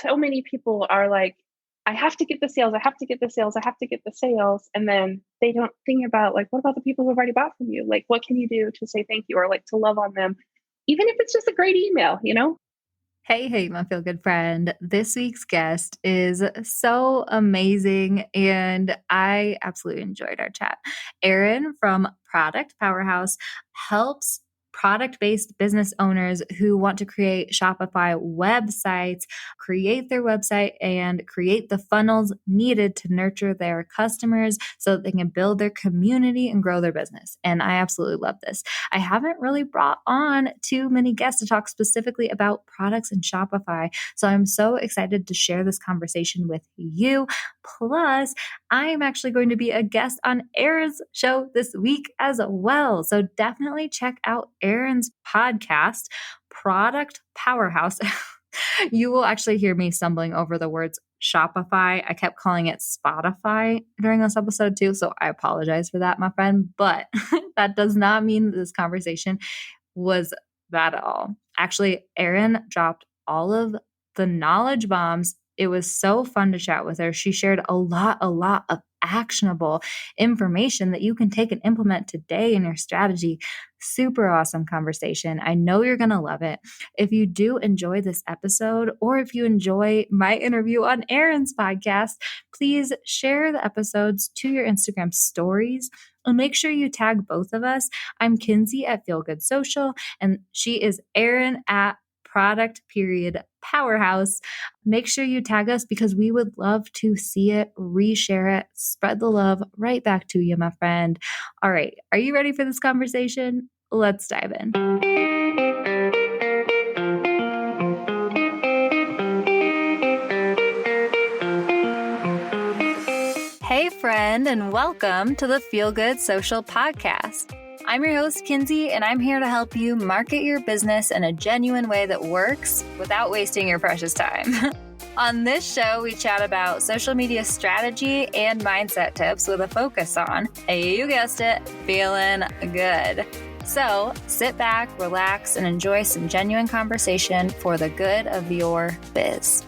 so many people are like, I have to get the sales. I have to get the sales. I have to get the sales. And then they don't think about like, what about the people who've already bought from you? Like, what can you do to say thank you or like to love on them? Even if it's just a great email, you know? Hey, hey, my feel good friend. This week's guest is so amazing, and I absolutely enjoyed our chat. Erin from Product Powerhouse helps product based business owners who want to create Shopify websites create their website and create the funnels needed to nurture their customers so that they can build their community and grow their business. And I absolutely love this. I haven't really brought on too many guests to talk specifically about products in Shopify. So I'm so excited to share this conversation with you. Plus, I am actually going to be a guest on Erin's show this week as well. So definitely check out Erin's podcast, Product Powerhouse. You will actually hear me stumbling over the words Shopify. I kept calling it Spotify during this episode too. So I apologize for that, my friend. But that does not mean that this conversation was bad at all. Actually, Erin dropped all of the knowledge bombs. It was so fun to chat with her. She shared a lot of actionable information that you can take and implement today in your strategy. Super awesome conversation. I know you're going to love it. If you do enjoy this episode, or if you enjoy my interview on Erin's podcast, please share the episodes to your Instagram stories and make sure you tag both of us. I'm Kinsey at Feel Good Social, and she is Erin at Product Powerhouse. Make sure you tag us because we would love to see it, reshare it, spread the love right back to you, my friend. All right. Are you ready for this conversation? Let's dive in. Hey, friend, and welcome to the Feel Good Social Podcast. I'm your host, Kinsey, and I'm here to help you market your business in a genuine way that works without wasting your precious time. On this show, we chat about social media strategy and mindset tips with a focus on, you guessed it, feeling good. So sit back, relax, and enjoy some genuine conversation for the good of your biz.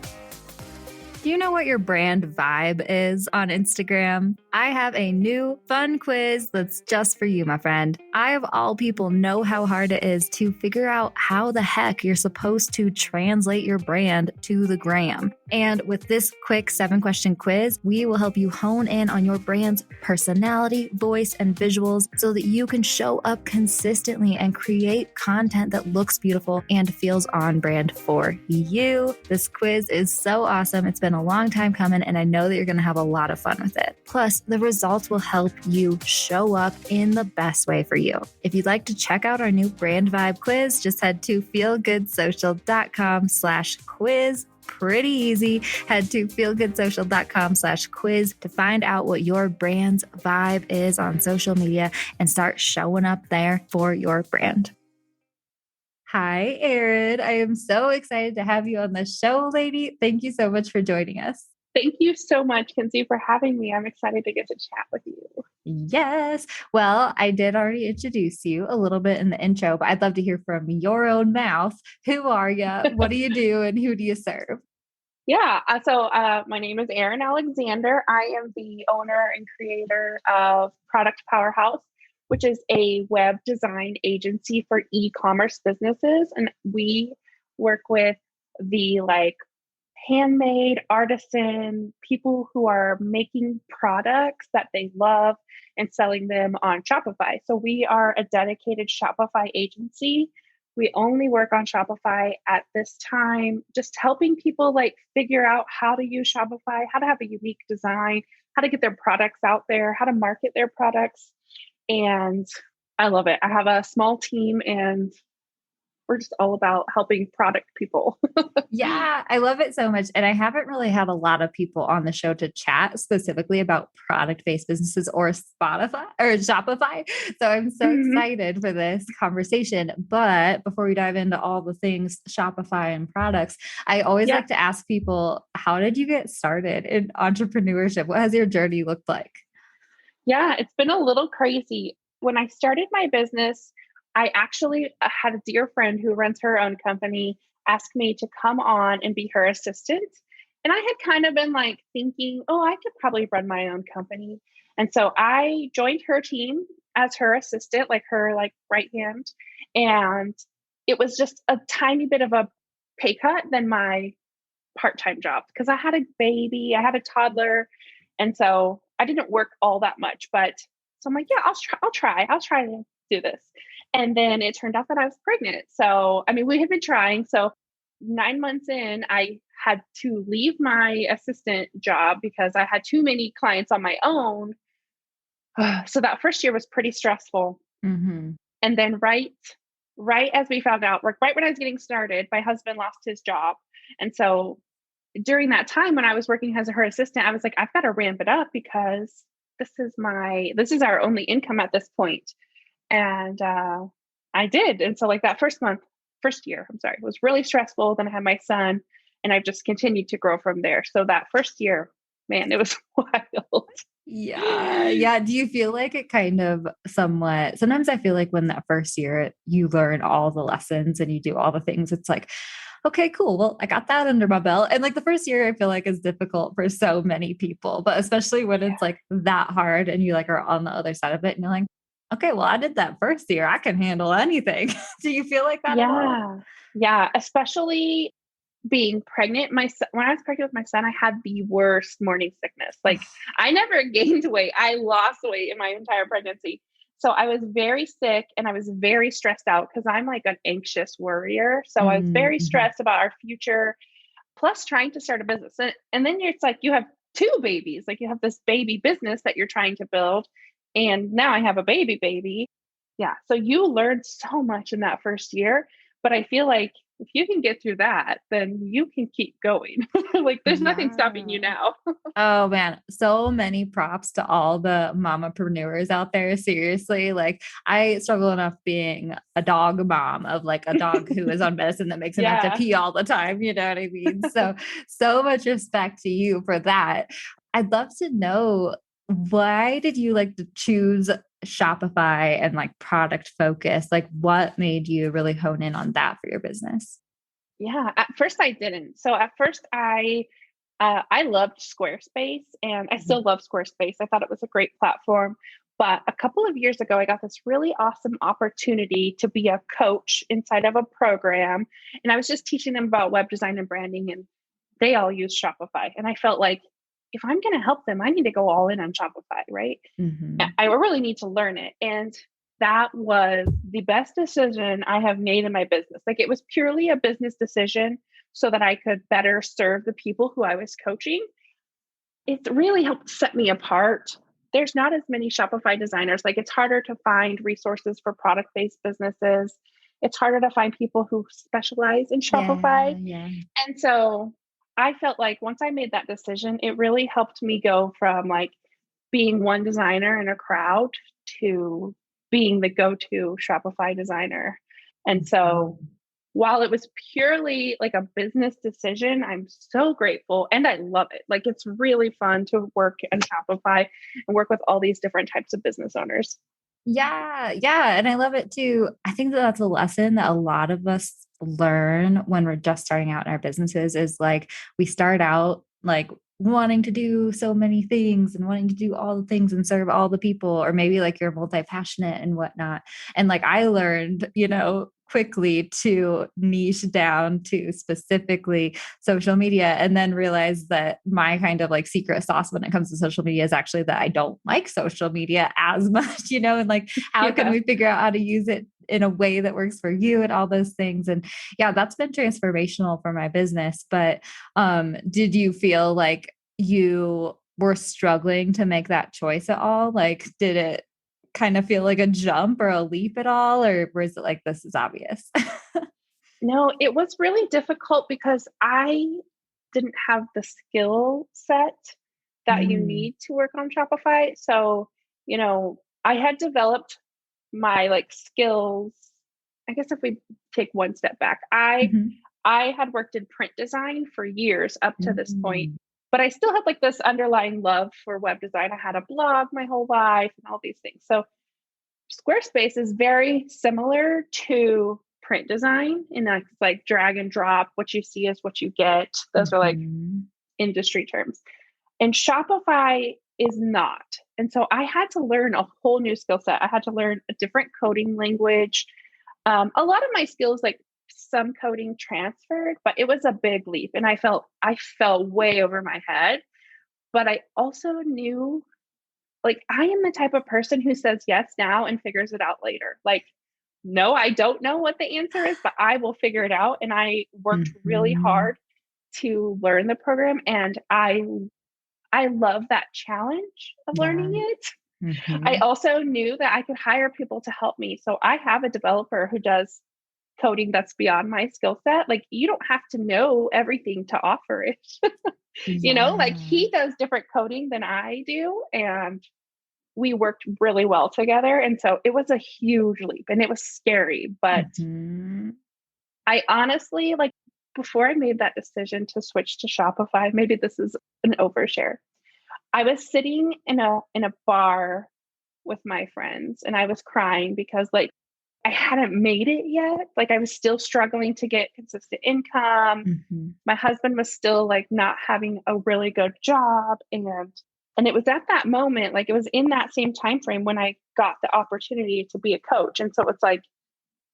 Do you know what your brand vibe is on Instagram? I have a new fun quiz that's just for you, my friend. I, of all people, know how hard it is to figure out how the heck you're supposed to translate your brand to the gram. And with this quick 7-question quiz, we will help you hone in on your brand's personality, voice, and visuals so that you can show up consistently and create content that looks beautiful and feels on brand for you. This quiz is so awesome. It's been a long time coming, and I know that you're going to have a lot of fun with it. Plus, the results will help you show up in the best way for you. If you'd like to check out our new brand vibe quiz, just head to feelgoodsocial.com/quiz. Pretty easy. Head to feelgoodsocial.com/quiz to find out what your brand's vibe is on social media and start showing up there for your brand. Hi, Erin. I am so excited to have you on the show, lady. Thank you so much for joining us. Thank you so much, Kinsey, for having me. I'm excited to get to chat with you. Yes. Well, I did already introduce you a little bit in the intro, but I'd love to hear from your own mouth. Who are you? What do you do? And who do you serve? Yeah. My name is Erin Alexander. I am the owner and creator of Product Powerhouse, which is a web design agency for e-commerce businesses. And we work with the handmade, artisan, people who are making products that they love and selling them on Shopify. So we are a dedicated Shopify agency. We only work on Shopify at this time, just helping people figure out how to use Shopify, how to have a unique design, how to get their products out there, how to market their products. And I love it. I have a small team and we're just all about helping product people. Yeah, I love it so much. And I haven't really had a lot of people on the show to chat specifically about product-based businesses or Spotify or Shopify. So I'm so excited for this conversation. But before we dive into all the things Shopify and products, I always like to ask people, how did you get started in entrepreneurship? What has your journey looked like? Yeah, it's been a little crazy. When I started my business, I actually had a dear friend who runs her own company, asked me to come on and be her assistant. And I had kind of been like thinking, oh, I could probably run my own company. And so I joined her team as her assistant, like her like right hand. And it was just a tiny bit of a pay cut than my part-time job because I had a baby, I had a toddler. And so I didn't work all that much, but so I'm like, yeah, I'll try to do this. And then it turned out that I was pregnant. So, I mean, we had been trying. So 9 months in, I had to leave my assistant job because I had too many clients on my own. So that first year was pretty stressful. Mm-hmm. And then right as we found out, like right when I was getting started, my husband lost his job. And so during that time when I was working as her assistant, I was like, I've got to ramp it up because this is our only income at this point. And I did. And so like that first year, I'm sorry, was really stressful. Then I had my son and I've just continued to grow from there. So that first year, man, it was wild. Yeah. Yeah. Do you feel like it kind of somewhat, sometimes I feel like when that first year you learn all the lessons and you do all the things, it's like, okay, cool. Well, I got that under my belt. And like the first year I feel like is difficult for so many people, but especially when Yeah. it's like that hard and you like are on the other side of it and you're like, okay, well, I did that first year. I can handle anything. Do you feel like that at all? Yeah. Yeah. Especially being pregnant. When I was pregnant with my son, I had the worst morning sickness. Like I never gained weight. I lost weight in my entire pregnancy. So I was very sick and I was very stressed out because I'm like an anxious worrier. So I was very Mm-hmm. stressed about our future, plus trying to start a business. And then it's like you have two babies, like you have this baby business that you're trying to build. And now I have a baby. Yeah. So you learn so much in that first year. But I feel like if you can get through that, then you can keep going. Like there's nothing stopping you Yeah. now. Oh man, so many props to all the mamapreneurs out there. Seriously, like I struggle enough being a dog mom of like a dog who is on medicine that makes him have to Yeah. pee all the time. You know what I mean? So, so much respect to you for that. I'd love to know, why did you like to choose Shopify and like product focus? Like what made you really hone in on that for your business? Yeah. At first I didn't. So at first I loved Squarespace and I Mhm. still love Squarespace. I thought it was a great platform. But a couple of years ago, I got this really awesome opportunity to be a coach inside of a program. And I was just teaching them about web design and branding, and they all use Shopify. And I felt like if I'm going to help them, I need to go all in on Shopify, right? Mhm. I really need to learn it. And that was the best decision I have made in my business. Like it was purely a business decision so that I could better serve the people who I was coaching. It really helped set me apart. There's not as many Shopify designers. Like it's harder to find resources for product based businesses. It's harder to find people who specialize in Yeah, Shopify. yeah. And so I felt like once I made that decision, it really helped me go from like being one designer in a crowd to being the go to Shopify designer. And so Mhm. while it was purely like a business decision, I'm so grateful and I love it. Like it's really fun to work in Shopify and work with all these different types of business owners. Yeah, yeah, and I love it too. I think that that's a lesson that a lot of us learn when we're just starting out in our businesses is like we start out like wanting to do so many things and wanting to do all the things and serve all the people, or maybe like you're multi-passionate and whatnot. And like I learned, quickly to niche down to specifically social media, and then realize that my kind of like secret sauce when it comes to social media is actually that I don't like social media as much, and like how can Yeah. we figure out how to use it in a way that works for you and all those things. And yeah, that's been transformational for my business. But did you feel like you were struggling to make that choice at all? Like did it kind of feel like a jump or a leap at all, or was it like this is obvious? No, it was really difficult because I didn't have the skill set that you Mm, need to work on Shopify. So, I had developed my like skills. I guess if we take one step back, mhm, I had worked in print design for years up to this point, mm. but I still had like this underlying love for web design. I had a blog my whole life and all these things. So Squarespace is very similar to print design, and that's like drag and drop. What you see is what you get. Those are like Mhm. industry terms. And Shopify is not. And so I had to learn a whole new skill set. I had to learn a different coding language. A lot of my skills, like some coding transferred, but it was a big leap. And I fell way over my head. But I also knew, like, I am the type of person who says yes now and figures it out later. Like, no, I don't know what the answer is, but I will figure it out. And I worked really Mhm. hard to learn the program, and I love that challenge of learning Yeah. it. I Mhm. also knew that I could hire people to help me. So I have a developer who does coding that's beyond my skill set. Like, you don't have to know everything to offer it. Like Yeah. he does different coding than I do. And we worked really well together. And so it was a huge leap and it was scary. But Mhm. I honestly, like, before I made that decision to switch to Shopify, maybe this is an overshare. I was sitting in a bar with my friends and I was crying because, like, I hadn't made it yet. Like, I was still struggling to get consistent income. Mhm. My husband was still like not having a really good job, and it was at that moment, like it was in that same time frame when I got the opportunity to be a coach. And so it's like,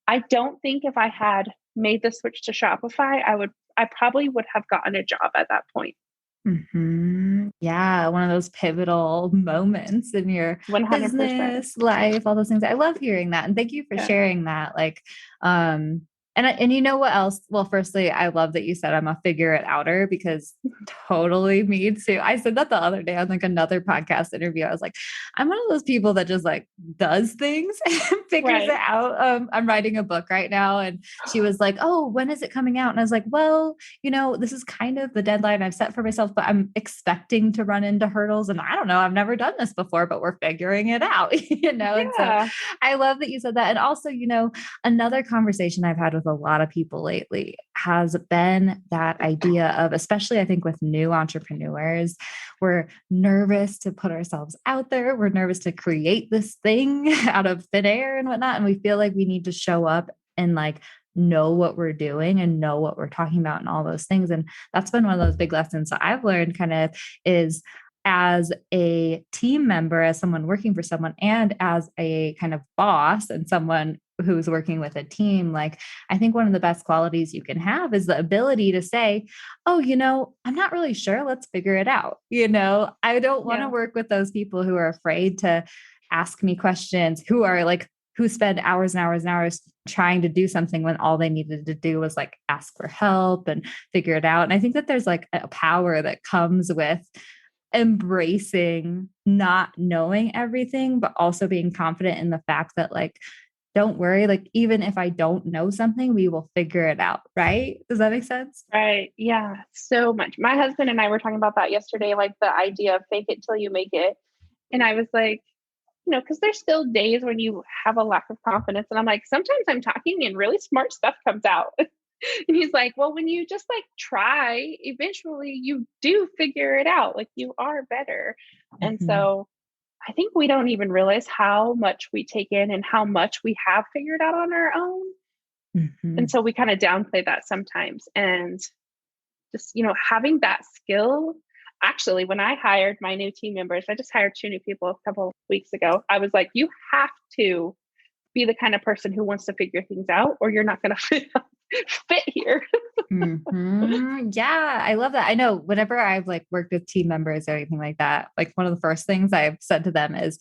I don't think if I had made the switch to Shopify, I probably would have gotten a job at that point. Mhm. Yeah, one of those pivotal moments in your 100%. business, life, all those things. I love hearing that, and thank you for Yeah. sharing that. Like, and you know what else? Well, firstly, I love that you said I'm a figure it outer because totally me too. I said that the other day on like another podcast interview. I was like, I'm one of those people that just like does things and figures it Right. out. I'm writing a book right now, and she was like, "Oh, when is it coming out?" And I was like, "Well, this is kind of the deadline I've set for myself, but I'm expecting to run into hurdles. And I don't know, I've never done this before, but we're figuring it out, And so Yeah. I love that you said that. And also, another conversation I've had with a lot of people lately has been that idea of, especially I think with new entrepreneurs, we're nervous to put ourselves out there. We're nervous to create this thing out of thin air and whatnot. And we feel like we need to show up and like know what we're doing and know what we're talking about and all those things. And that's been one of those big lessons that I've learned kind of is as a team member, as someone working for someone, and as a kind of boss and someone who's working with a team, like I think one of the best qualities you can have is the ability to say, oh, I'm not really sure. Let's figure it out. I don't want to Yeah. work with those people who are afraid to ask me questions, who spend hours and hours and hours trying to do something when all they needed to do was like ask for help and figure it out. And I think that there's like a power that comes with embracing not knowing everything, but also being confident in the fact that, like, don't worry, like, even if I don't know something, we will figure it out. Right. Does that make sense? Right. Yeah. So much. My husband and I were talking about that yesterday, like the idea of fake it till you make it. And I was like, because there's still days when you have a lack of confidence. And I'm like, sometimes I'm talking and really smart stuff comes out. And he's like, well, when you just like try, eventually you do figure it out. Like, you are better. And Mhm. so I think we don't even realize how much we take in and how much we have figured out on our own. And Mhm. so we kind of downplay that sometimes. And just, having that skill. Actually, when I hired my new team members, I just hired 2 new people a couple of weeks ago. I was like, you have to be the kind of person who wants to figure things out, or you're not going to fit here. Yeah, I love that. I know whenever I've like worked with team members or anything like that, like one of the first things I've said to them is,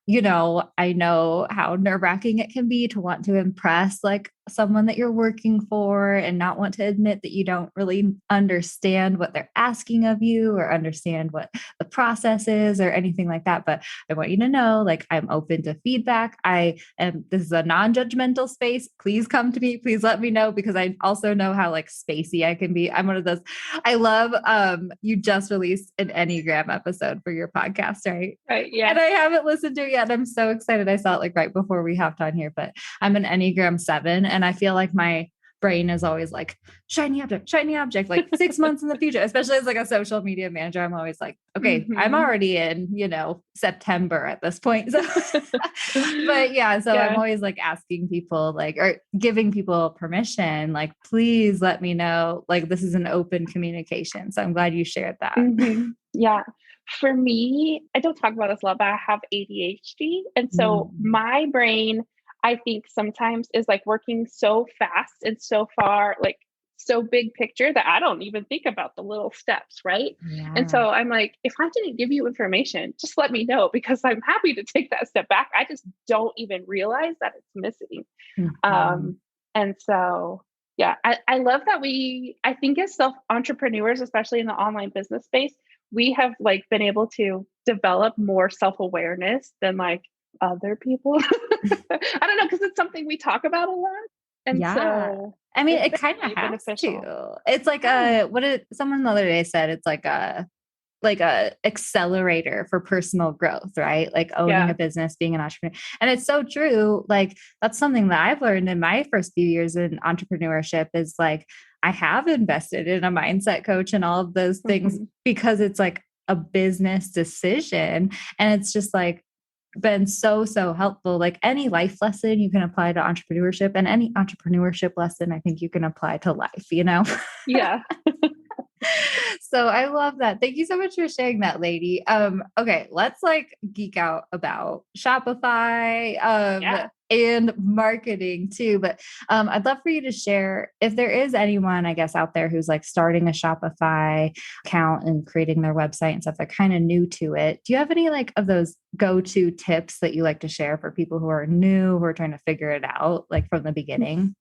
I know how nerve-wracking it can be to want to impress like someone that you're working for and not want to admit that you don't really understand what they're asking of you or understand what the process is or anything like that. But I want you to know, like, I'm open to feedback. This is a non-judgmental space. Please come to me. Please let me know, because I also know how like spacey I can be. I'm one of those. I love, you just released an Enneagram episode for your podcast, right? Right. Yeah. And I haven't listened to it yet. I'm so excited. I saw it like right before we hopped on here, but I'm an Enneagram 7. And I feel like my brain is always like shiny object, like 6 months in the future, especially as like a social media manager. I'm always like, okay, I'm Mm-hmm. already in, September at this point. So, but yeah, so I'm Yeah. always like asking people like, or giving people permission, like, please let me know, like, this is an open communication. So I'm glad you shared that. Mm-hmm. Yeah. For me, I don't talk about this a lot, but I have ADHD. And so Mm. my brain, I think sometimes is like working so fast and so far, like so big picture that I don't even think about the little steps. Right. And Yeah. so I'm like, if I didn't give you information, just let me know because I'm happy to take that step back. I just don't even realize that it's missing. Mhm. Um, and so, yeah, I love that I think as self entrepreneurs, especially in the online business space, we have like been able to develop more self awareness than like other people. I don't know, because it's something we talk about a lot. And Yeah. so I mean, it's it been kind of really has beneficial. to. It's like Yeah. someone the other day said it's like a accelerator for personal growth, right? Like owning a Yeah. business, being an entrepreneur. And it's so true. Like that's something that I've learned in my first few years in entrepreneurship is like I have invested in a mindset coach and all of those things Hmm. because it's like a business decision. And it's just like been so helpful. Like any life lesson you can apply to entrepreneurship, and any entrepreneurship lesson I think you can apply to life. Yeah. So I love that. Thank you so much for sharing that, lady. Okay, let's like geek out about Shopify Yeah. and marketing too. But I'd love for you to share if there is anyone, I guess, out there who's like starting a Shopify account and creating their website and stuff. They're kind of new to it. Do you have any like of those go-to tips that you like to share for people who are new, who are trying to figure it out, like from the beginning?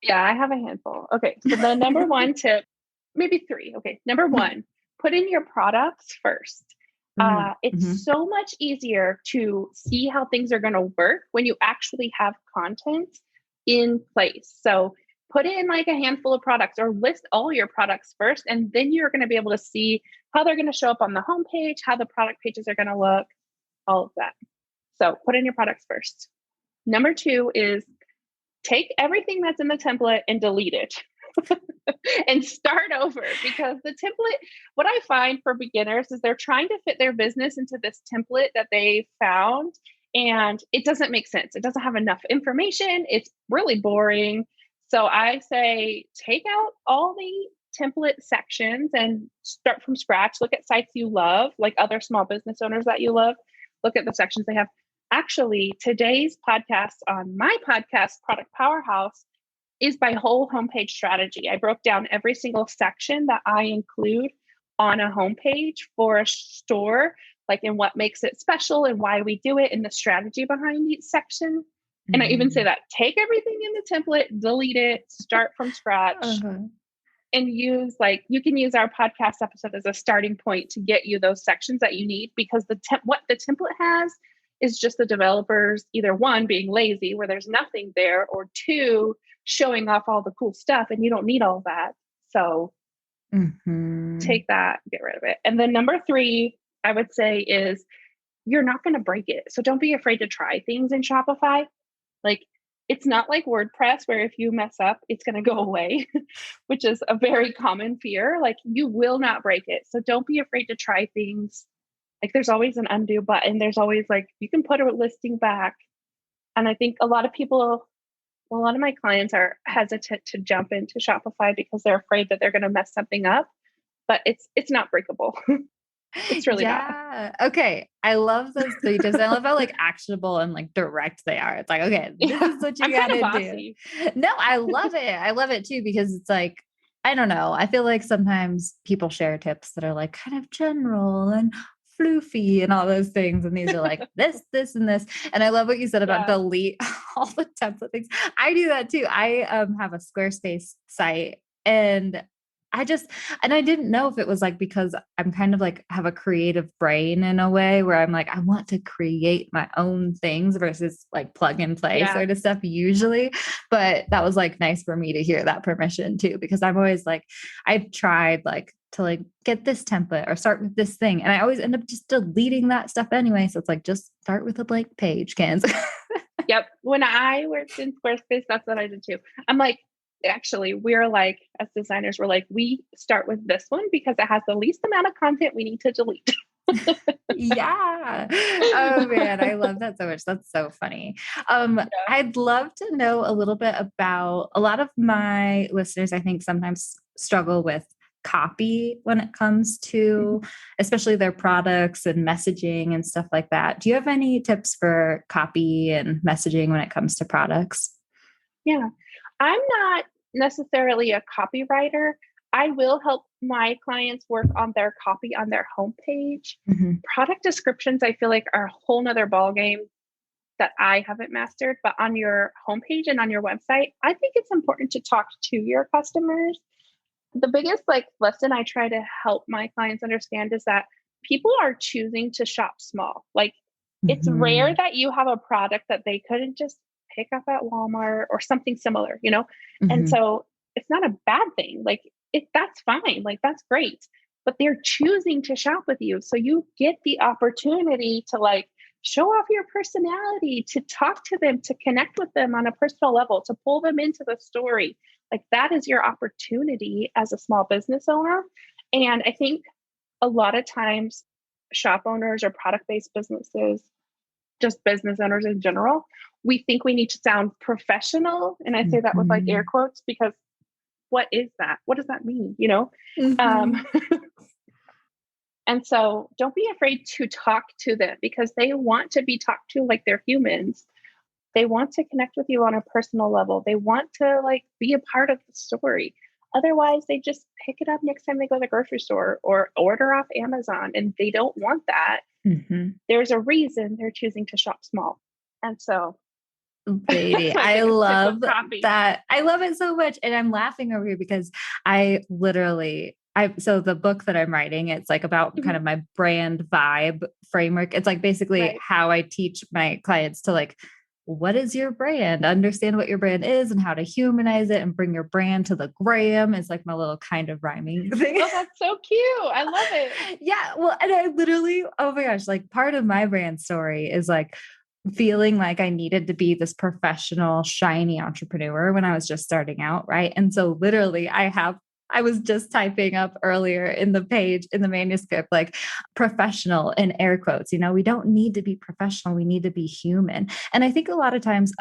Yeah, I have a handful. Okay. So the number one tip, maybe three. Okay. Number one, put in your products first. It's Mm-hmm. so much easier to see how things are going to work when you actually have content in place. So put in like a handful of products or list all your products first, and then you're going to be able to see how they're going to show up on the homepage, how the product pages are going to look, all of that. So put in your products first. Number two is take everything that's in the template and delete it and start over, because the template, what I find for beginners is they're trying to fit their business into this template that they found, and it doesn't make sense. It doesn't have enough information. It's really boring. So I say take out all the template sections and start from scratch. Look at sites you love, like other small business owners that you love. Look at the sections they have. Actually, today's podcast on my podcast, Product Powerhouse, is by whole homepage strategy. I broke down every single section that I include on a homepage for a store, like in what makes it special and why we do it and the strategy behind each section. And I even say Mm-hmm. that take everything in the template, delete it, start from scratch, Uh-huh. and use like you can use our podcast episode as a starting point to get you those sections that you need, because what the template has is just the developers either one being lazy where there's nothing there, or two showing off all the cool stuff, and you don't need all that. So Mhm. take that, get rid of it. And then number three, I would say, is you're not going to break it. So don't be afraid to try things in Shopify. Like it's not like WordPress where if you mess up, it's going to go away, which is a very common fear. Like you will not break it. So don't be afraid to try things. Like there's always an undo button. There's always like, you can put a listing back. And I think a lot of people, well, a lot of my clients are hesitant to jump into Shopify because they're afraid that they're going to mess something up, but it's not breakable. It's really not. Yeah. Okay. I love those 3 tips. I love how like actionable and like direct they are. It's like, okay, this Yeah. is what you I'm kind of gotta do. bossy. No, I love it. I love it too because it's like, I don't know. I feel like sometimes people share tips that are like kind of general and floofy and all those things. And these are like this, and this. And I love what you said about Yeah. delete all the template things. I do that too. I have a Squarespace site, and I didn't know if it was like because I'm kind of like have a creative brain in a way where I'm like, I want to create my own things versus like plug and play Yeah. sort of stuff usually. But that was like nice for me to hear that permission too, because I'm always like, I've tried like to like get this template or start with this thing. And I always end up just deleting that stuff anyway. So it's like, just start with a blank page, Kans. Yep. When I worked in Squarespace, that's what I did too. I'm like, actually, we're like, as designers, we're like, we start with this one because it has the least amount of content we need to delete. Yeah. Oh man, I love that so much. That's so funny. Yeah. I'd love to know a little bit about a lot of my listeners, I think sometimes struggle with copy when it comes to Mhm. especially their products and messaging and stuff like that. Do you have any tips for copy and messaging when it comes to products? Yeah. I'm not necessarily a copywriter. I will help my clients work on their copy on their homepage. Mhm. Product descriptions, I feel like, are a whole nother ballgame that I haven't mastered. But on your homepage and on your website, I think it's important to talk to your customers. The biggest like lesson I try to help my clients understand is that people are choosing to shop small. Like it's rare Mhm. that you have a product that they couldn't just pick up at Walmart or something similar, you know? And Mhm. so it's not a bad thing. Like that's fine. Like that's great. But they're choosing to shop with you. So you get the opportunity to like show off your personality, to talk to them, to connect with them on a personal level, to pull them into the story. Like that is your opportunity as a small business owner. And I think a lot of times shop owners or product based businesses, just business owners in general, we think we need to sound professional. And I say that with like air Mhm. quotes because what is that? What does that mean? You know? Um, Mhm. and so don't be afraid to talk to them because they want to be talked to like they're humans. They want to connect with you on a personal level. They want to like be a part of the story. Otherwise, they just pick it up next time they go to the grocery store or order off Amazon and they don't want that. Mhm. There's a reason they're choosing to shop small. And so that's Lady, my I biggest tip with love copy. that. I love it so much. And I'm laughing over here because so the book that I'm writing, it's like about kind Mhm. of my brand vibe framework. It's like basically Right. how I teach my clients to like, what is your brand? Understand what your brand is and how to humanize it and bring your brand to the gram. It's like my little kind of rhyming thing. Oh, that's so cute. I love it. Yeah. Well, and I literally, oh my gosh, like part of my brand story is like feeling like I needed to be this professional, shiny entrepreneur when I was just starting out. Right. And so literally I was just typing up earlier in the page in the manuscript, like professional in air quotes. We don't need to be professional. We need to be human. And I think a lot of times,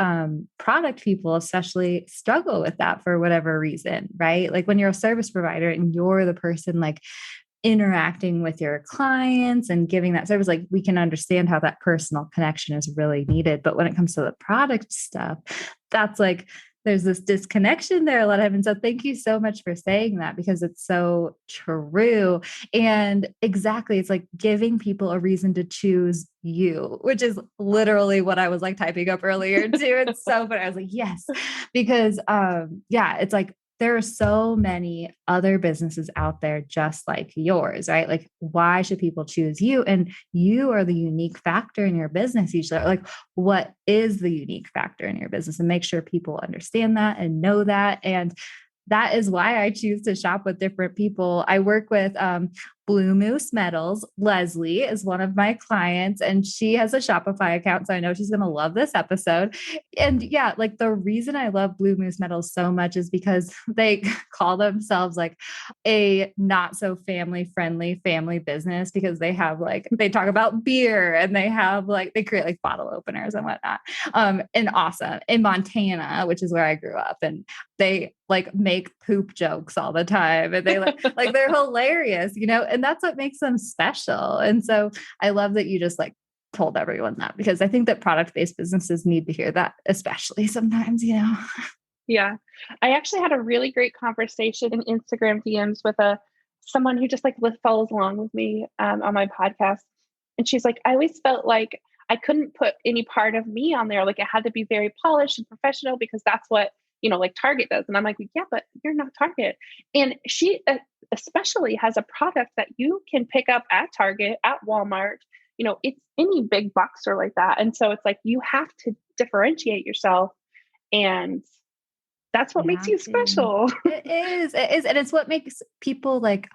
product people especially struggle with that for whatever reason, right? Like when you're a service provider and you're the person like interacting with your clients and giving that service, like we can understand how that personal connection is really needed. But when it comes to the product stuff, that's like there's this disconnection there a lot of times. And so thank you so much for saying that because it's so true. And exactly, it's like giving people a reason to choose you, which is literally what I was like typing up earlier too. It's so funny. I was like, yes, because yeah, it's like there are so many other businesses out there just like yours, right? Like, why should people choose you? And you are the unique factor in your business usually. Like, what is the unique factor in your business? And make sure people understand that and know that. And that is why I choose to shop with different people. I work with Blue Moose Metals. Leslie is one of my clients, and she has a Shopify account. So I know she's going to love this episode. And yeah, like the reason I love Blue Moose Metals so much is because they call themselves like a not so family friendly family business because they have like, they talk about beer and they have like, they create like bottle openers and whatnot. And awesome in Montana, which is where I grew up. And they like make poop jokes all the time and they like they're hilarious, and that's what makes them special. And so I love that you just like told everyone that because I think that product-based businesses need to hear that, especially sometimes. Yeah. I actually had a really great conversation in Instagram DMs with someone who just like follows along with me on my podcast. And she's like, I always felt like I couldn't put any part of me on there. Like it had to be very polished and professional because that's what, like Target does. And I'm like, yeah, but you're not Target. And she especially has a product that you can pick up at Target, at Walmart. It's any big box store like that. And so it's like you have to differentiate yourself. And that's what You makes have you to. special. It is. And it's what makes people like,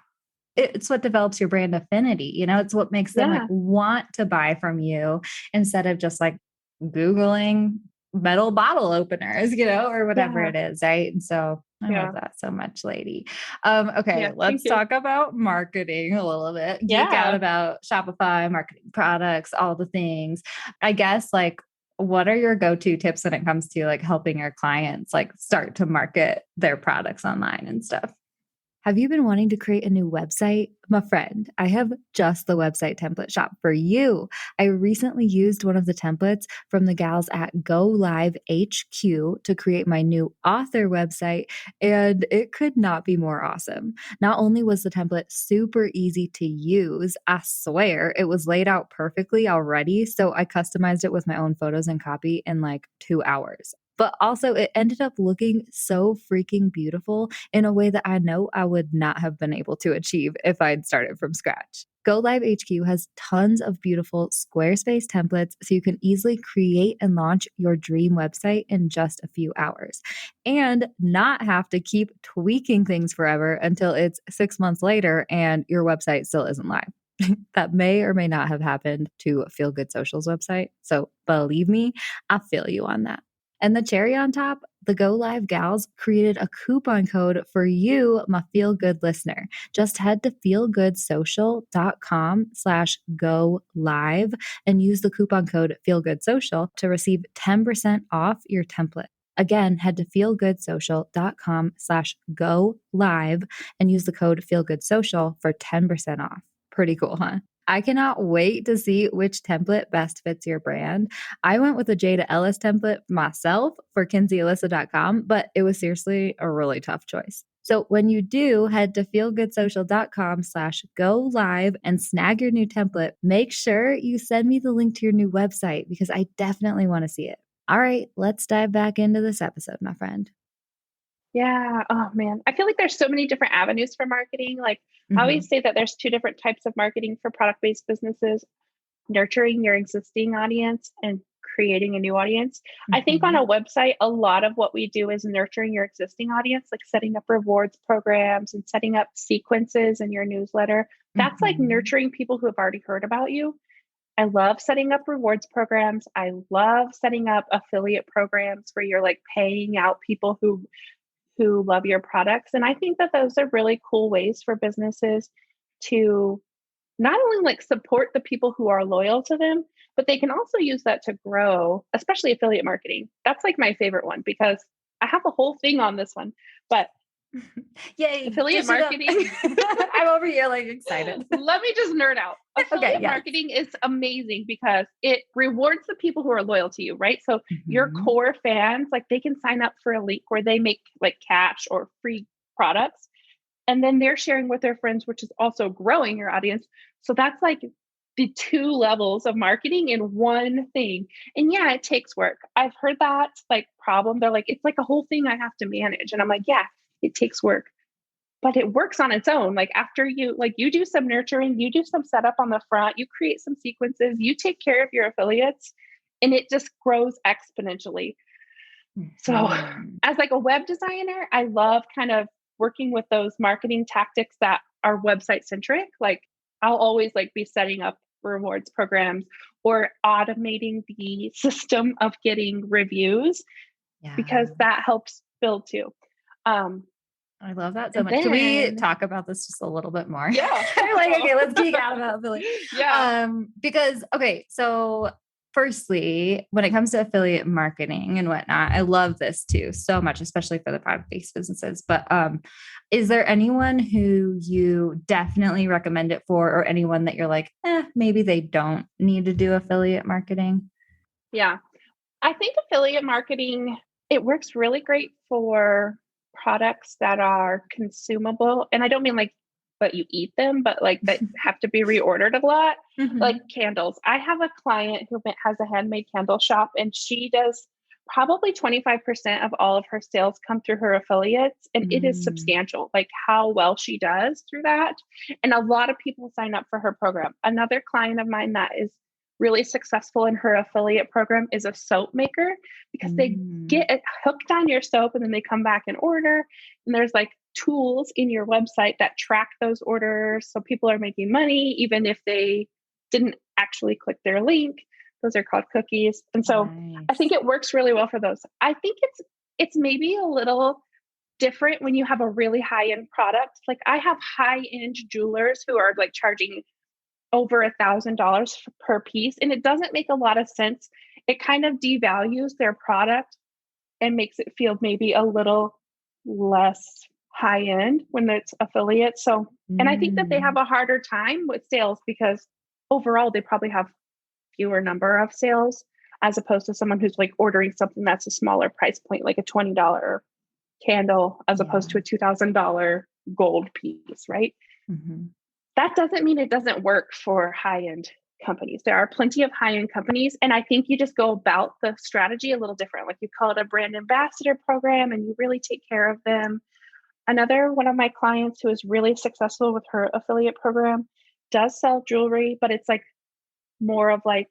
it's what develops your brand affinity. It's what makes them like Yeah. want to buy from you instead of just like Googling metal bottle openers, or whatever Yeah. it is. Right. And so I love Yeah. that so much, lady. Yeah. Okay. Thank Let's you. talk about marketing a little bit, geek out Yeah. about Shopify, marketing products, all the things. I guess like, what are your go-to tips when it comes to like helping your clients like start to market their products online and stuff? Have you been wanting to create a new website? My friend, I have just the website template shop for you. I recently used one of the templates from the gals at Go Live HQ to create my new author website, and it could not be more awesome. Not only was the template super easy to use, I swear it was laid out perfectly already, so I customized it with my own photos and copy in like 2 hours. But also, it ended up looking so freaking beautiful in a way that I know I would not have been able to achieve if I'd started from scratch. Go Live HQ has tons of beautiful Squarespace templates so you can easily create and launch your dream website in just a few hours and not have to keep tweaking things forever until it's 6 months later and your website still isn't live. That may or may not have happened to Feel Good Social's website. So believe me, I feel you on that. And the cherry on top, the Go Live gals created a coupon code for you, my Feel Good listener. Just head to feelgoodsocial.com/go live and use the coupon code feelgoodsocial to receive 10% off your template. Again, head to feelgoodsocial.com/go live and use the code feelgoodsocial for 10% off. Pretty cool, huh? I cannot wait to see which template best fits your brand. I went with a Jada Ellis template myself for KinseyAlyssa.com, but it was seriously a really tough choice. So when you do, head to feelgoodsocial.com/go live and snag your new template. Make sure you send me the link to your new website because I definitely want to see it. All right, let's dive back into this episode, my friend. Yeah. Oh man. I feel like there's so many different avenues for marketing. Like I Mm-hmm. always say that there's two different types of marketing for product-based businesses, nurturing your existing audience and creating a new audience. I think on Mm-hmm. a website, a lot of what we do is nurturing your existing audience, like setting up rewards programs and setting up sequences in your newsletter. That's like Mm-hmm. nurturing people who have already heard about you. I love setting up rewards programs. I love setting up affiliate programs where you're like paying out people who love your products. And I think that those are really cool ways for businesses to not only like support the people who are loyal to them, but they can also use that to grow, especially affiliate marketing. That's like my favorite one because I have a whole thing on this one. But Yay, affiliate dish it up. marketing, I'm over here like excited. let me just nerd out. Okay, Affiliate yes. marketing is amazing because it rewards the people who are loyal to you, right? So your Mm-hmm. core fans, like they can sign up for a link where they make like cash or free products. And then they're sharing with their friends, which is also growing your audience. So that's like the two levels of marketing in one thing. And yeah, it takes work. I've heard that like problem. They're like, it's like a whole thing I have to manage. And I'm like, yeah, it takes work, but it works on its own. Like after you do some nurturing, you do some setup on the front, you create some sequences, you take care of your affiliates, and it just grows exponentially. So Mm-hmm. as like a web designer, I love kind of working with those marketing tactics that are website centric. Like I'll always like be setting up rewards programs or automating the system of getting reviews Yeah. because that helps build too. Um, I love that so and much. Can we then talk about this just a little bit more? yeah, I'm like, okay, let's geek out about Philly. yeah, Because okay, so firstly, when it comes to affiliate marketing and whatnot, I love this too so much, especially for the product-based businesses. But is there anyone who you definitely recommend it for, or anyone that you're like, maybe they don't need to do affiliate marketing? yeah. I think affiliate marketing, it works really great for products that are consumable. And I don't mean like but you eat them, but like that have to be reordered a lot, like Mm-hmm. candles. I have a client who has a handmade candle shop and she does probably 25% of all of her sales come through her affiliates. And it is Mm. substantial, like how well she does through that. And a lot of people sign up for her program. Another client of mine that is really successful in her affiliate program is a soap maker because they Mm. get it hooked on your soap and then they come back and order. And there's like tools in your website that track those orders. So people are making money even if they didn't actually click their link. Those are called cookies. And so I Nice. think it works really well for those. I think it's maybe a little different when you have a really high-end product. Like I have high-end jewelers who are like charging over $1,000 per piece, and it doesn't make a lot of sense. It kind of devalues their product and makes it feel maybe a little less high end when it's affiliate. So, and I think that they have Mm. a harder time with sales because overall they probably have fewer number of sales as opposed to someone who's like ordering something that's a smaller price point, like a $20 candle, as opposed to Yeah. a $2,000 gold piece, right? Mhm. That doesn't mean it doesn't work for high end companies. There are plenty of high end companies. And I think you just go about the strategy a little different. Like you call it a brand ambassador program and you really take care of them. Another one of my clients who is really successful with her affiliate program does sell jewelry, but it's like more of like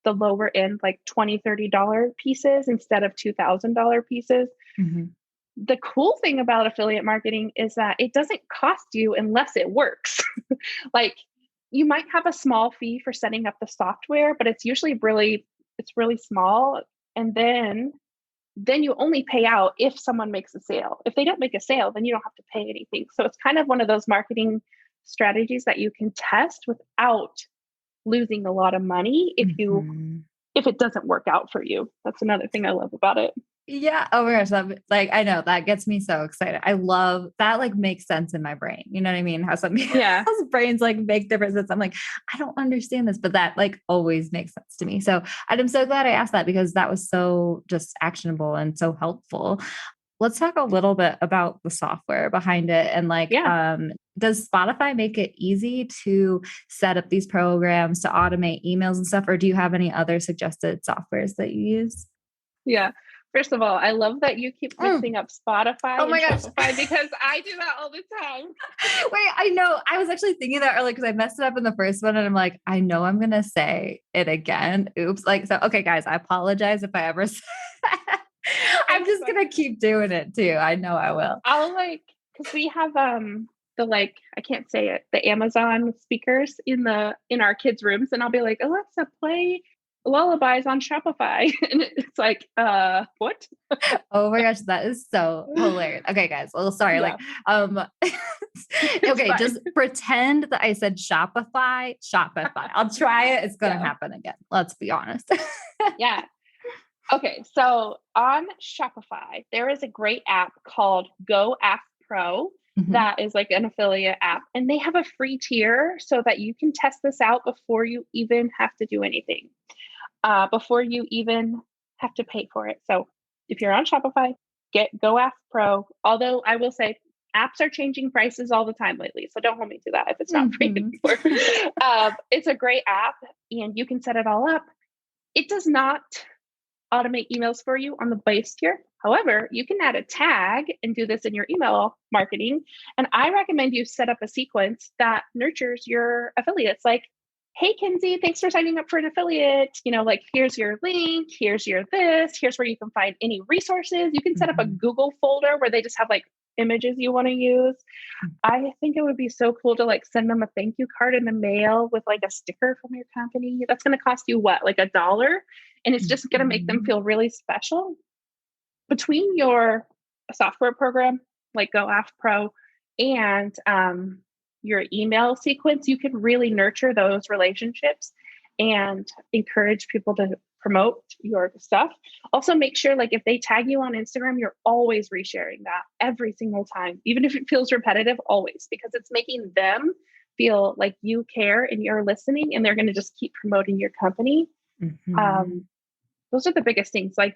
the lower end, like $20, $30 pieces instead of $2,000 pieces. Mhm. The cool thing about affiliate marketing is that it doesn't cost you unless it works. Like you might have a small fee for setting up the software, but it's really small. And then you only pay out if someone makes a sale. If they don't make a sale, then you don't have to pay anything. So it's kind of one of those marketing strategies that you can test without losing a lot of money Mhm. if it doesn't work out for you. That's another thing I love about it. Yeah. Oh my gosh. Like, I know that gets me so excited. I love that, like, makes sense in my brain. You know what I mean? How some Yeah. people's brains like make differences. I'm like, I don't understand this, but that like always makes sense to me. So I'm so glad I asked that because that was so just actionable and so helpful. Let's talk a little bit about the software behind it and like, Yeah. does Spotify make it easy to set up these programs to automate emails and stuff? Or do you have any other suggested softwares that you use? Yeah. First of all, I love that you keep Mm. mixing up Spotify Oh and my gosh. Shopify because I do that all the time. Wait, I know. I was actually thinking that earlier because I messed it up in the first one and I'm like, I know I'm gonna say it again. Oops. Like, so okay, guys, I apologize if I ever say I'm It's just fine. gonna keep doing it too. I know I will. I'll like because we have the like I can't say it, the Amazon speakers in our kids' rooms, and I'll be like, Alexa, play lullabies on Shopify. And it's like, what? Oh my gosh, that is so hilarious. Okay, guys. Well, sorry. Yeah, Like, um, it's okay, fine. just pretend that I said Shopify. Shopify. I'll try it. It's gonna Yeah. happen again. Let's be honest. Yeah. Okay, so on Shopify, there is a great app called Go App Pro Mhm. that is like an affiliate app, and they have a free tier so that you can test this out before you even have to do anything, before you even have to pay for it. So if you're on Shopify, get Go App Pro. Although I will say apps are changing prices all the time lately, so don't hold me to that if it's not free Mhm. anymore. It's a great app, and you can set it all up. It does not automate emails for you on the base tier. However, you can add a tag and do this in your email marketing. And I recommend you set up a sequence that nurtures your affiliates. Like, hey, Kinsey, thanks for signing up for an affiliate. You know, like, here's your link, here's your this, here's where you can find any resources. You can set up a Mhm. Google folder where they just have like images you want to use. I think it would be so cool to like send them a thank you card in the mail with like a sticker from your company. That's going to cost you what, like $1? And it's just going to make them Mhm. feel really special. Between your software program, like GoAF Pro, and your email sequence, you can really nurture those relationships and encourage people to promote your stuff. Also, make sure, like, if they tag you on Instagram, you're always resharing that every single time, even if it feels repetitive, always, because it's making them feel like you care and you're listening, and they're going to just keep promoting your company. Mhm. Um, those are the biggest things. Like,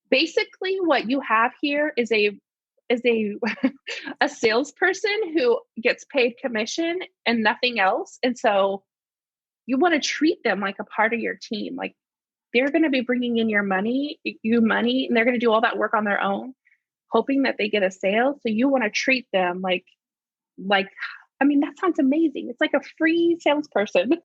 basically what you have here is a a salesperson who gets paid commission and nothing else. And so you want to treat them like a part of your team. Like they're going to be bringing in you money, and they're going to do all that work on their own, hoping that they get a sale. So you want to treat them like I mean, that sounds amazing. It's like a free salesperson.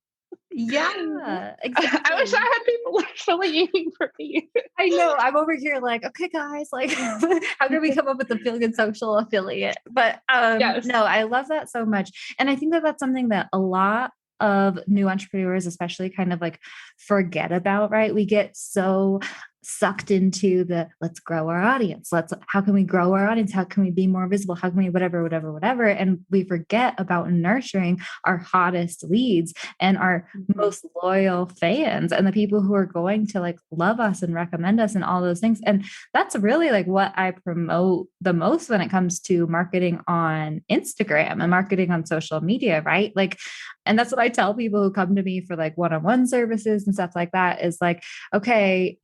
Yeah, I wish I exactly. had people affiliating for me. I know. I'm over here like, okay, guys, like, how can we come up with a feel good social affiliate? But Yes. no, I love that so much, and I think that that's something that a lot. of new entrepreneurs, especially kind of like forget about, right? We get so sucked into the let's grow our audience. How can we grow our audience? How can we be more visible? How can we whatever? And we forget about nurturing our hottest leads and our most loyal fans and the people who are going to like love us and recommend us and all those things. And that's really like what I promote the most when it comes to marketing on Instagram and marketing on social media, right? Like, and that's what I tell people who come to me for like one-on-one services and stuff like that is like, okay,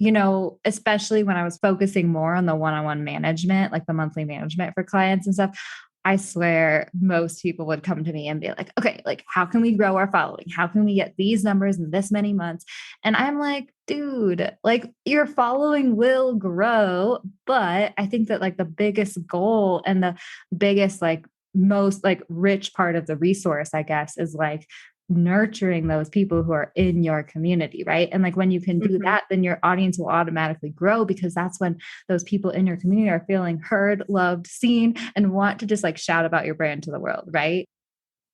especially when I was focusing more on the one-on-one management, like the monthly management for clients and stuff, I swear most people would come to me and be like, okay, like how can we grow our following? How can we get these numbers in this many months? And I'm like, dude, like your following will grow. But I think that like the biggest goal and the biggest, like most like rich part of the resource, I guess, is like nurturing those people who are in your community, right? And like when you can do that, then your audience will automatically grow because that's when those people in your community are feeling heard, loved, seen, and want to just like shout about your brand to the world, right?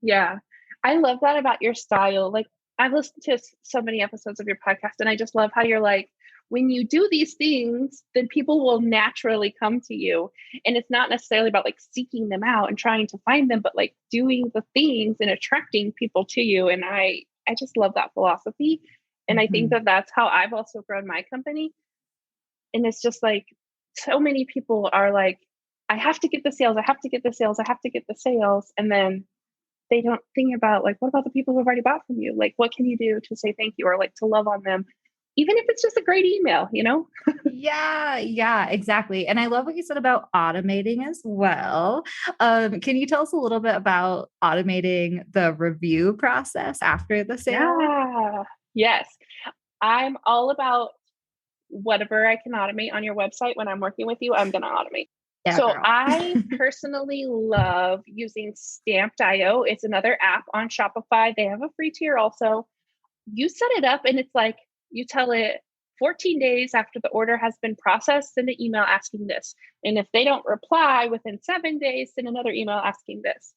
Yeah. I love that about your style. Like I've listened to so many episodes of your podcast and I just love how you're like, when you do these things, then people will naturally come to you. And it's not necessarily about like seeking them out and trying to find them, but like doing the things and attracting people to you. And I just love that philosophy. And I think that that's how I've also grown my company. And it's just like, so many people are like, I have to get the sales. I have to get the sales. I have to get the sales. And then they don't think about like, what about the people who have already bought from you? Like, what can you do to say thank you or like to love on them? Even if it's just a great email, Yeah, exactly. And I love what you said about automating as well. Can you tell us a little bit about automating the review process after the sale? Yeah. Yes. I'm all about whatever I can automate on your website when I'm working with you, I'm going to automate. Yeah, So girl. I personally love using Stamped.io. It's another app on Shopify. They have a free tier also. You set it up and it's like you tell it 14 days after the order has been processed, send an email asking this. And if they don't reply within 7 days, send another email asking this.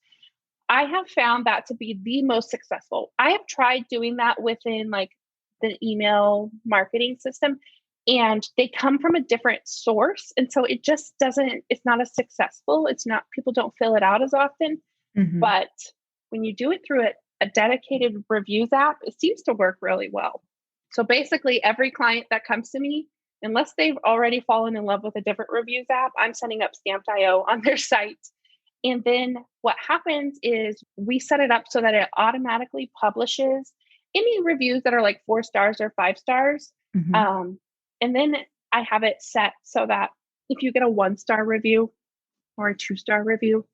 I have found that to be the most successful. I have tried doing that within like the email marketing system and they come from a different source. And so it just doesn't, it's not as successful. It's not, people don't fill it out as often. But when you do it through a dedicated reviews app, it seems to work really well. So basically, every client that comes to me, unless they've already fallen in love with a different reviews app, I'm setting up Stamped.io on their site. And then what happens is we set it up so that it automatically publishes any reviews that are like 4 stars or 5 stars. And then I have it set so that if you get a 1-star review or a 2-star review,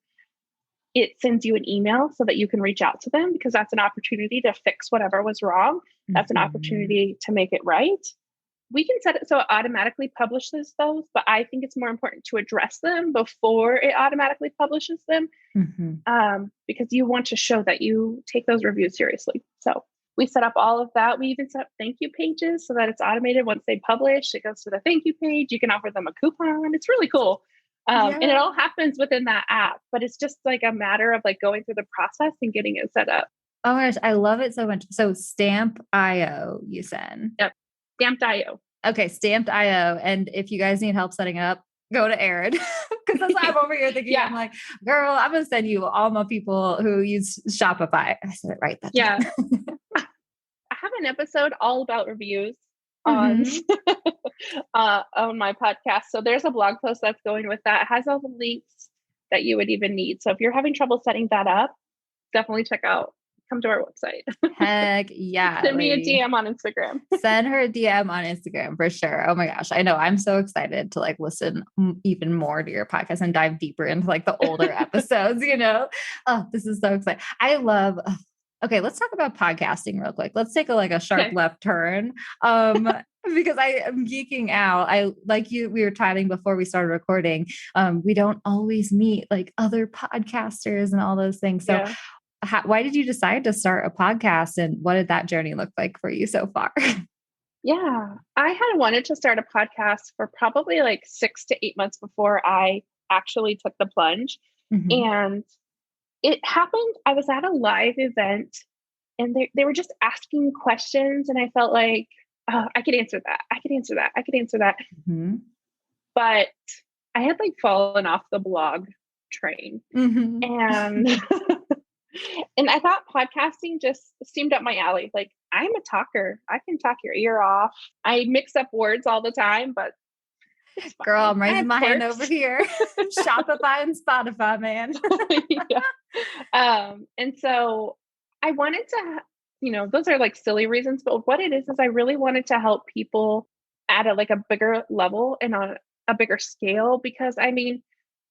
it sends you an email so that you can reach out to them because that's an opportunity to fix whatever was wrong. That's an opportunity to make it right. We can set it so it automatically publishes those, but I think it's more important to address them before it automatically publishes them because you want to show that you take those reviews seriously. So we set up all of that. We even set up thank you pages so that it's automated. Once they publish, it goes to the thank you page. You can offer them a coupon. It's really cool. And it all happens within that app, but it's just like a matter of like going through the process and getting it set up. Oh my gosh, I love it so much. So Stamp.io, you said. Yep. Stamped.io. Okay, Stamped.io. And if you guys need help setting it up, go to Erin. Because that's why I'm over here thinking, I'm like, girl, I'm going to send you all my people who use Shopify. I said it right. I have an episode all about reviews on my podcast. So there's a blog post that's going with that. It has all the links that you would even need. So if you're having trouble setting that up, definitely come to our website. Heck yeah. Send me a DM on Instagram. Send her a DM on Instagram for sure. Oh my gosh. I know. I'm so excited to like listen even more to your podcast and dive deeper into like the older episodes, Oh, this is so exciting. I love, okay, let's talk about podcasting real quick. Let's take a sharp left turn. Because I am geeking out. We were chatting before we started recording. We don't always meet like other podcasters and all those things. So why did you decide to start a podcast and what did that journey look like for you so far? Yeah, I had wanted to start a podcast for probably like 6 to 8 months before I actually took the plunge. And it happened. I was at a live event and they were just asking questions. And I felt like, oh, I could answer that. I could answer that. I could answer that. Mm-hmm. But I had like fallen off the blog train. Mm-hmm. And and I thought podcasting just seemed up my alley. Like, I'm a talker. I can talk your ear off. I mix up words all the time, but it's fine. Girl, I'm raising my hand over here. Shopify and Spotify, man. Yeah. And so I wanted to, those are like silly reasons, but what it is I really wanted to help people at a bigger level and on a bigger scale, because I mean,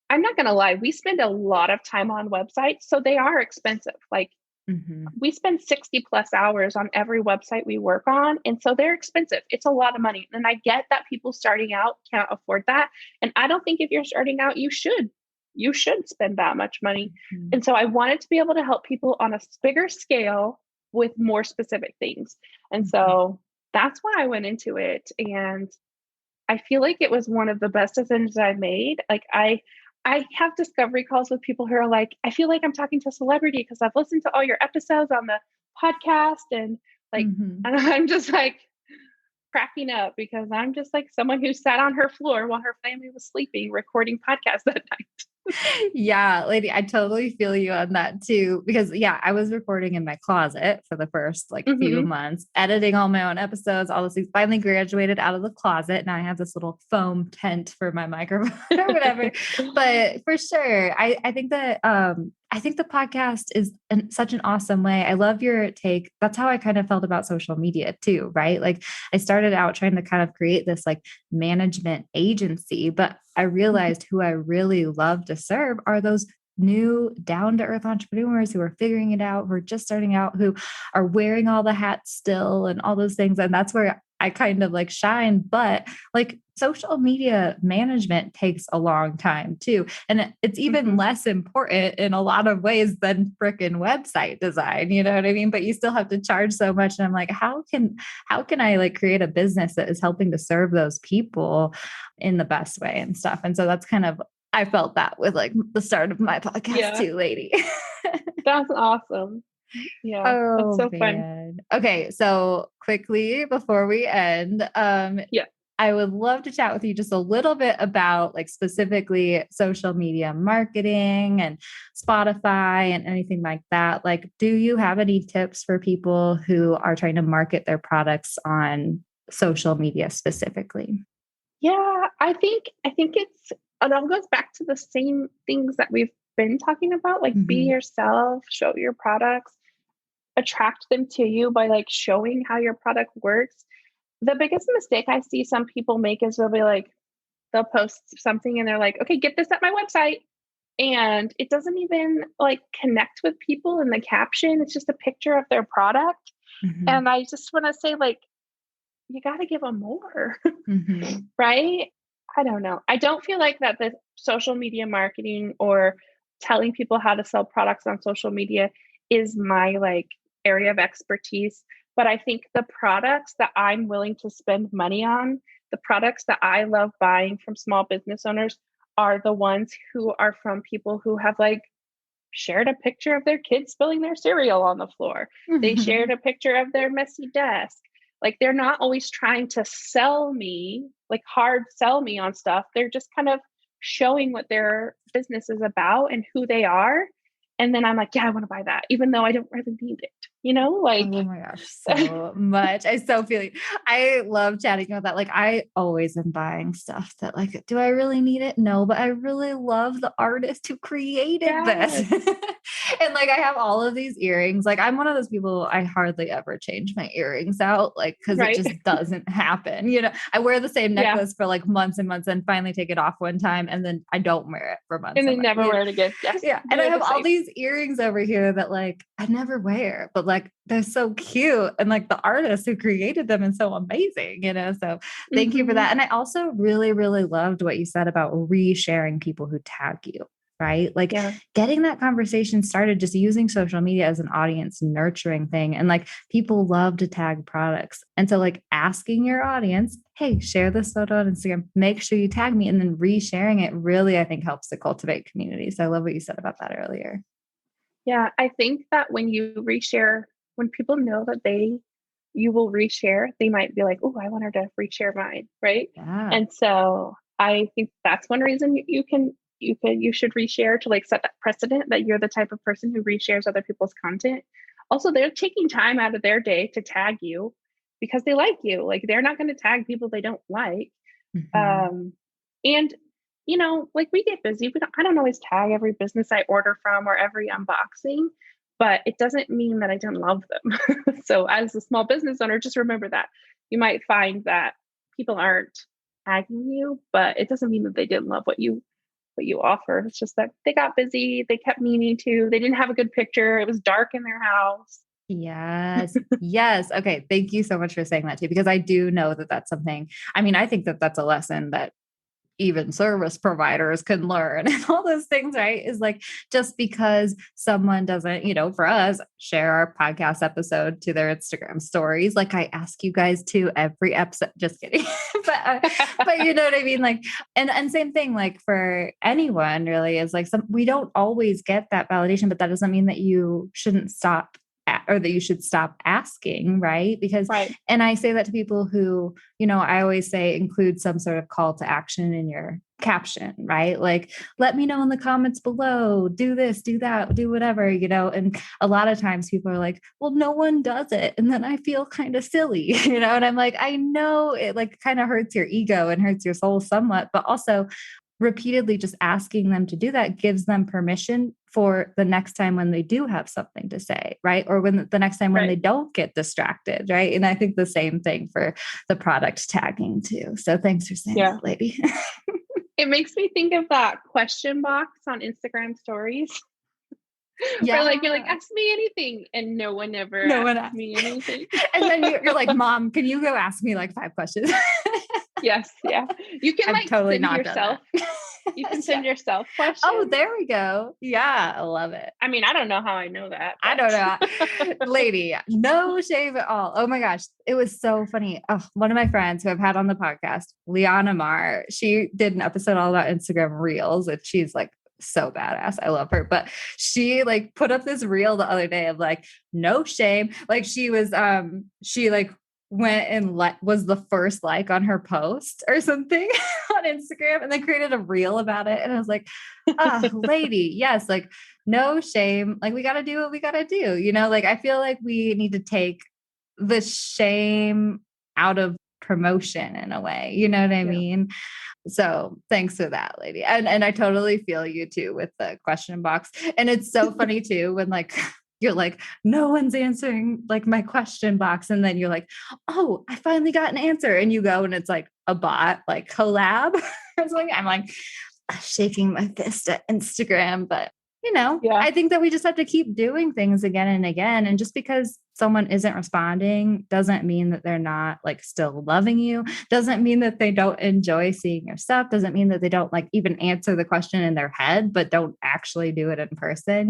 I'm not going to lie, we spend a lot of time on websites, so they are expensive. Like, we spend 60 plus hours on every website we work on. And so they're expensive. It's a lot of money. And I get that people starting out can't afford that. And I don't think if you're starting out, you should spend that much money. And so I wanted to be able to help people on a bigger scale with more specific things. And so that's why I went into it. And I feel like it was one of the best decisions I made. Like, I have discovery calls with people who are like, I feel like I'm talking to a celebrity because I've listened to all your episodes on the podcast. And like, and I'm just like cracking up because I'm just like someone who sat on her floor while her family was sleeping, recording podcasts that night. Yeah, lady, I totally feel you on that too. Because I was recording in my closet for the first few months, editing all my own episodes, all those things. Finally graduated out of the closet. Now I have this little foam tent for my microphone or whatever. But for sure, I think that I think the podcast is such an awesome way. I love your take. That's how I kind of felt about social media too, right? Like, I started out trying to kind of create this like management agency, but I realized who I really love to serve are those new down to earth entrepreneurs who are figuring it out, who are just starting out, who are wearing all the hats still and all those things. And that's where I kind of like shine. But like, social media management takes a long time too. And it's even less important in a lot of ways than frickin' website design. You know what I mean? But you still have to charge so much. And I'm like, how can I like create a business that is helping to serve those people in the best way and stuff? And so that's kind of, I felt that with like the start of my podcast too, lady. That's awesome. Yeah. Oh, that's so man. Fun. Okay. So quickly before we end, I would love to chat with you just a little bit about like specifically social media marketing and Spotify and anything like that. Like, do you have any tips for people who are trying to market their products on social media specifically? Yeah, I think it all goes back to the same things that we've been talking about, like be yourself, show your products, attract them to you by like showing how your product works. The biggest mistake I see some people make is they'll post something and they're like, okay, get this at my website. And it doesn't even like connect with people in the caption. It's just a picture of their product. And I just want to say, like, you got to give them more, right? I don't know. I don't feel like that the social media marketing or telling people how to sell products on social media is my like area of expertise. But I think the products that I'm willing to spend money on, the products that I love buying from small business owners are the ones who are from people who have like shared a picture of their kids spilling their cereal on the floor. They shared a picture of their messy desk. Like, they're not always trying to sell me, like hard sell me on stuff. They're just kind of showing what their business is about and who they are. And then I'm like, yeah, I want to buy that, even though I don't really need it, like. Oh my gosh, so much. I so feel you. I love chatting about that. Like, I always am buying stuff that like, do I really need it? No, but I really love the artist who created this. And like, I have all of these earrings. Like, I'm one of those people, I hardly ever change my earrings out, like, cause it just doesn't happen. I wear the same necklace for like months and months and finally take it off one time. And then I don't wear it for months. And then never wear it again. Yes. Yeah. And I have all these earrings over here that like, I never wear, but like, they're so cute. And like the artist who created them is so amazing, so thank you for that. And I also really, really loved what you said about resharing people who tag you. Right? Like getting that conversation started, just using social media as an audience nurturing thing. And like, people love to tag products. And so like asking your audience, hey, share this photo on Instagram, make sure you tag me, and then resharing it really, I think, helps to cultivate community. So I love what you said about that earlier. Yeah. I think that when you reshare when people know that you will reshare, they might be like, oh, I want her to reshare mine, right? Yeah. And so I think that's one reason you should reshare, to like set that precedent that you're the type of person who reshares other people's content. Also, they're taking time out of their day to tag you because they like you. Like, they're not going to tag people they don't like. Mhm. And like, we get busy. I don't always tag every business I order from or every unboxing, but it doesn't mean that I didn't love them. So as a small business owner, just remember that you might find that people aren't tagging you, but it doesn't mean that they didn't love what you offer. It's just that they got busy. They kept meaning to. They didn't have a good picture. It was dark in their house. Yes. Yes. Okay. Thank you so much for saying that too, because I do know that that's something, I mean, I think that that's a lesson that even service providers can learn and all those things, right? Is like, just because someone doesn't, for us, share our podcast episode to their Instagram stories, like I ask you guys to every episode, just kidding. But you know what I mean? Like, and same thing, like for anyone really, is like, we don't always get that validation, but that doesn't mean that you shouldn't stop or that you should stop asking, right? Because, Right. and I say that to people who, I always say include some sort of call to action in your caption, right? Like, let me know in the comments below, do this, do that, do whatever, and a lot of times people are like, well, no one does it. And then I feel kind of silly, and I'm like, I know it like kind of hurts your ego and hurts your soul somewhat, but also repeatedly just asking them to do that gives them permission for the next time when they do have something to say, right? Or when the next time when Right. they don't get distracted, right? And I think the same thing for the product tagging too. So thanks for saying that, lady. It makes me think of that question box on Instagram stories. Or like, you're like, Yeah. ask me anything. And no one ever No one asks asked. me anything. And then you're like, Mom, can you go ask me like 5 questions? Yes. Yeah. You can I've like totally send not done yourself, that. you can Yeah. send yourself Oh, questions. there we go. Yeah, I love it. I mean, I don't know how I know that, I but don't know. Lady, no shame at all. Oh my gosh. It was so funny. Oh, one of my friends who I've had on the podcast, Liana Mar, she did an episode all about Instagram reels, and she's like so badass. I love her. But she like put up this reel the other day of like, no shame. Like she like went and was the first like on her post or something on Instagram, and then created a reel about it. And I was like, oh, lady, yes, like no shame. Like, we got to do what we got to do. Like, I feel like we need to take the shame out of promotion in a way. You know what I yeah. mean? So thanks for that, lady. And I totally feel you too with the question box. And it's so funny too when like you're like, no one's answering like my question box. And then you're like, oh, I finally got an answer. And you go and it's like a bot, like collab or something. I'm like shaking my fist at Instagram, but Yeah. I think that we just have to keep doing things again and again. And just because someone isn't responding doesn't mean that they're not like still loving you, doesn't mean that they don't enjoy seeing your stuff, doesn't mean that they don't like even answer the question in their head, but don't actually do it in person.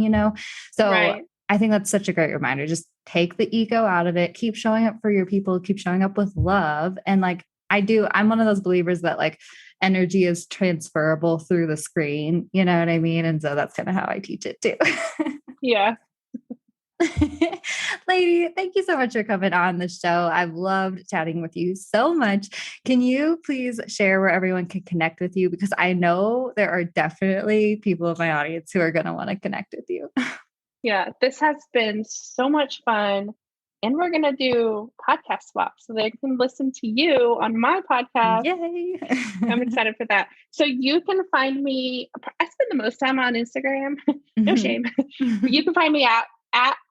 So Right. I think that's such a great reminder. Just take the ego out of it, keep showing up for your people, keep showing up with love. And like, I'm one of those believers that like energy is transferable through the screen. You know what I mean? And so that's kind of how I teach it too. Yeah. Lady, thank you so much for coming on the show. I've loved chatting with you so much. Can you please share where everyone can connect with you? Because I know there are definitely people in my audience who are going to want to connect with you. Yeah. This has been so much fun. And we're going to do podcast swaps so they can listen to you on my podcast. Yay. I'm excited for that. So you can find me, I spend the most time on Instagram. No shame. But you can find me at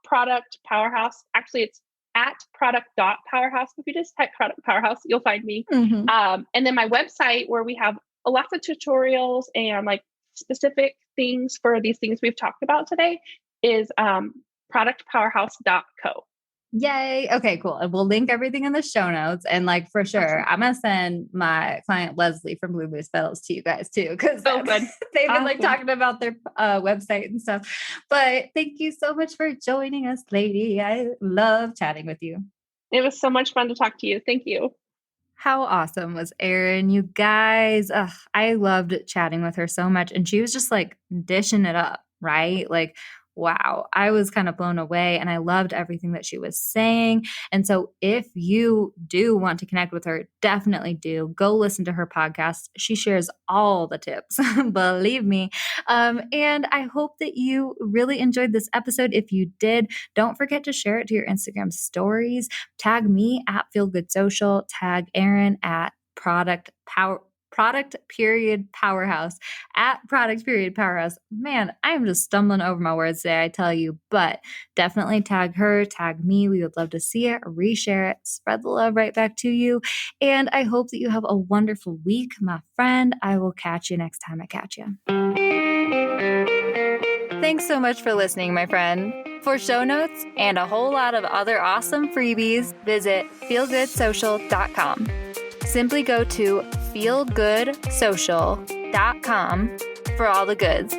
Product Powerhouse. Actually, it's at product.powerhouse. If you just type Product Powerhouse, you'll find me. And then my website, where we have lots of tutorials and like specific things for these things we've talked about today, is productpowerhouse.co. Yay. Okay, cool. And we'll link everything in the show notes. And like, for sure, Awesome. I'm going to send my client Leslie from Blue Moose Petals to you guys too, because So good. they've been like Awesome. talking about their website and stuff. But thank you so much for joining us, lady. I love chatting with you. It was so much fun to talk to you. Thank you. How awesome was Erin? You guys, I loved chatting with her so much. And she was just like dishing it up, right? Like, wow, I was kind of blown away and I loved everything that she was saying. And so if you do want to connect with her, definitely do go listen to her podcast. She shares all the tips, believe me. And I hope that you really enjoyed this episode. If you did, don't forget to share it to your Instagram stories. Tag me at Feel Good Social. Tag Erin at product period powerhouse at product period powerhouse. Man, I'm just stumbling over my words today, I tell you, but definitely tag her, tag me. We would love to see it, reshare it, spread the love right back to you. And I hope that you have a wonderful week, my friend. I will catch you next time I catch you. Thanks so much for listening, my friend. For show notes and a whole lot of other awesome freebies, visit feelgoodsocial.com. Simply go to feelgoodsocial.com for all the goods.